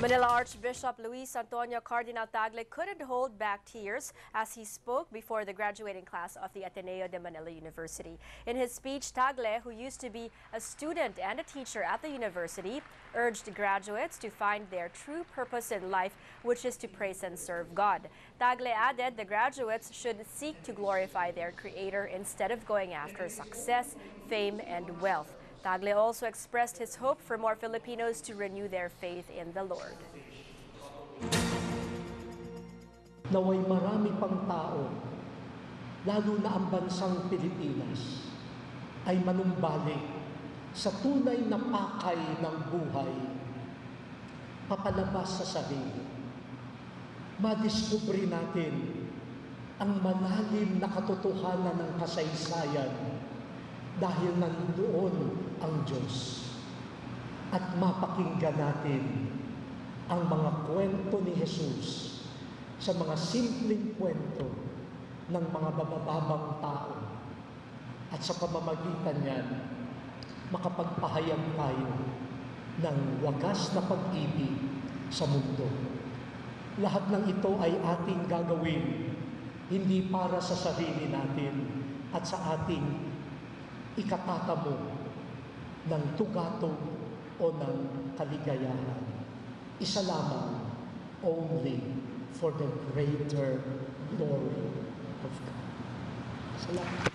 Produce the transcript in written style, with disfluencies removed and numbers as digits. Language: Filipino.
Manila Archbishop Luis Antonio Cardinal Tagle couldn't hold back tears as he spoke before the graduating class of the Ateneo de Manila University. In his speech, Tagle, who used to be a student and a teacher at the university, urged graduates to find their true purpose in life, which is to praise and serve God. Tagle added the graduates should seek to glorify their Creator instead of going after success, fame, and wealth. Tagle also expressed his hope for more Filipinos to renew their faith in the Lord. Naway marami pang tao, lalo na ang bansang Pilipinas, ay manumbalik sa tunay na pakay ng buhay, papalabas sa sarili. Madiskubre natin ang malalim na katotohanan ng kasaysayan dahil nandoon ang Diyos. At mapakinggan natin ang mga kwento ni Jesus sa mga simpleng kwento ng mga babababang tao. At sa pamamagitan niyan, makapagpahayag tayo ng wagas na pag-ibig sa mundo. Lahat ng ito ay ating gagawin, hindi para sa sarili natin at sa ating ikatatamo ng tugatog o ng kaligayahan. Isa lamang, only for the greater glory of God. Salamat.